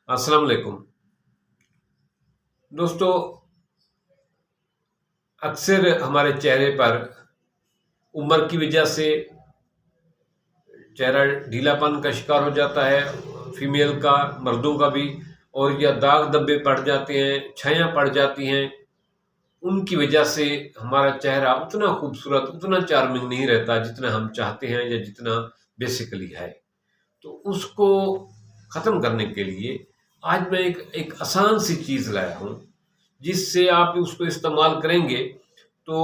अस्सलाम वालेकुम दोस्तों। अक्सर हमारे चेहरे पर उम्र की वजह से चेहरा ढीलापन का शिकार हो जाता है, फीमेल का, मर्दों का भी। और या दाग धब्बे पड़ जाते हैं, छाया पड़ जाती हैं। उनकी वजह से हमारा चेहरा उतना खूबसूरत, उतना चार्मिंग नहीं रहता जितना हम चाहते हैं या जितना बेसिकली है। तो उसको ख़त्म करने के लिए आज मैं एक आसान सी चीज़ लाया हूँ, जिससे आप उसको इस्तेमाल करेंगे तो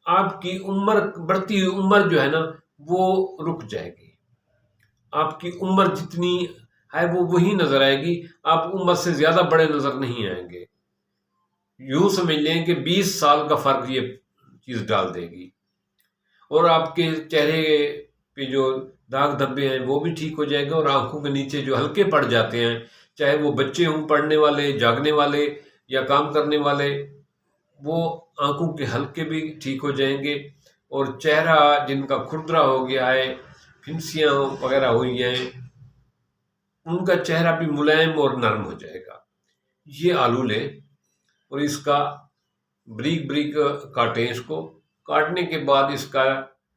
आपकी उम्र, बढ़ती हुई उम्र जो है ना, वो रुक जाएगी। आपकी उम्र जितनी है वो वही नज़र आएगी, आप उम्र से ज़्यादा बड़े नज़र नहीं आएंगे। यूँ समझ लें कि 20 साल का फ़र्क ये चीज़ डाल देगी। और आपके चेहरे पे जो दाग धब्बे हैं वो भी ठीक हो जाएगा, और आंखों के नीचे जो हल्के पड़ जाते हैं, चाहे वो बच्चे हों, पढ़ने वाले, जागने वाले या काम करने वाले, वो आंखों के हल्के भी ठीक हो जाएंगे। और चेहरा जिनका खुरदरा हो गया है, फिंसियाँ वगैरह हुई हैं, उनका चेहरा भी मुलायम और नरम हो जाएगा। ये आलू लें और इसका ब्रीक ब्रीक काटें। इसको काटने के बाद इसका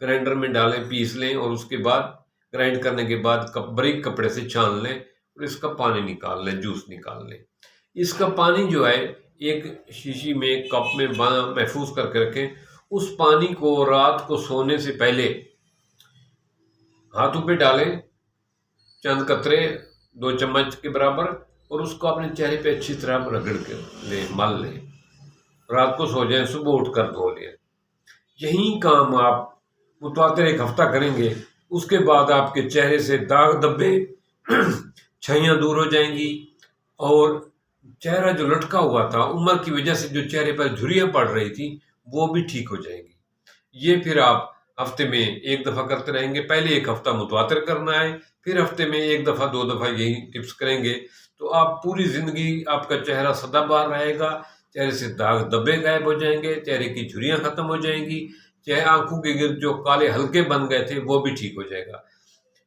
ग्राइंडर में डालें, पीस लें, और उसके बाद ग्राइंड करने के बाद बारीक कपड़े से छान लें और इसका पानी निकाल लें, जूस निकाल लें। इसका पानी जो है एक शीशी में, कप में महफूज करके रखें। उस पानी को रात को सोने से पहले हाथों पे डालें, चंद कतरे, 2 चम्मच के बराबर, और उसको अपने चेहरे पे अच्छी तरह रगड़ के लें, मल लें। रात को सो जाएं, सुबह उठकर धो लें। यही काम आप मुतवातिर 1 हफ्ता करेंगे, उसके बाद आपके चेहरे से दाग धब्बे छाइयाँ दूर हो जाएंगी, और चेहरा जो लटका हुआ था, उम्र की वजह से जो चेहरे पर झुर्रियाँ पड़ रही थी, वो भी ठीक हो जाएंगी। ये फिर आप हफ्ते में 1 दफ़ा करते रहेंगे। पहले 1 हफ्ता मुतवातिर करना है, फिर हफ्ते में 1 दफ़ा 2 दफ़ा यही टिप्स करेंगे, तो आप पूरी ज़िंदगी, आपका चेहरा सदाबहार रहेगा। चेहरे से दाग धब्बे गायब हो जाएंगे, चेहरे की झुर्रियाँ खत्म हो जाएंगी, चाहे आंखों के गिर्द जो काले हल्के बन गए थे वो भी ठीक हो जाएगा।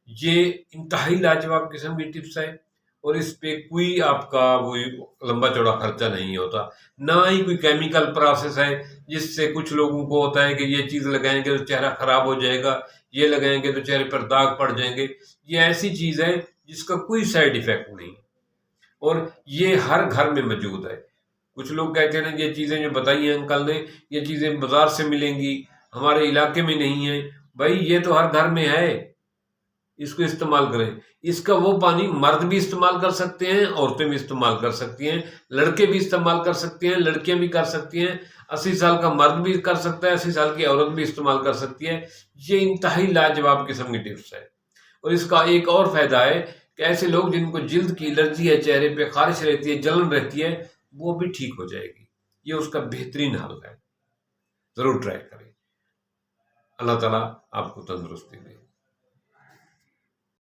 ये इंतहाई लाजवाब किस्म की टिप्स है, और इस पे कोई आपका कोई लंबा चौड़ा खर्चा नहीं होता, ना ही कोई केमिकल प्रोसेस है जिससे कुछ लोगों को होता है कि ये चीज़ लगाएंगे तो चेहरा खराब हो जाएगा, ये लगाएंगे तो चेहरे पर दाग पड़ जाएंगे। ये ऐसी चीज़ है जिसका कोई साइड इफेक्ट नहीं, और ये हर घर में मौजूद है। कुछ लोग कहते हैं ना, ये चीज़ें जो बताई हैं अंकल ने, ये चीज़ें बाजार से मिलेंगी, हमारे इलाके में नहीं है। भाई ये तो हर घर में है, इसको इस्तेमाल करें। इसका वो पानी मर्द भी इस्तेमाल कर सकते हैं, औरतें भी इस्तेमाल कर सकती हैं, लड़के भी इस्तेमाल कर सकते हैं, लड़कियां भी कर सकती हैं, 80 साल का मर्द भी कर सकता है, 80 साल की औरत भी इस्तेमाल कर सकती है। ये इंतहाई लाजवाब किस्म की टिप्स है। और इसका एक और फायदा है कि ऐसे लोग जिनको जिल्द की एलर्जी है, चेहरे पे खारिश रहती है, जलन रहती है, वो भी ठीक हो जाएगी। ये उसका बेहतरीन हल है, जरूर ट्राई करें। अल्लाह ताला आपको तंदुरुस्ती दे।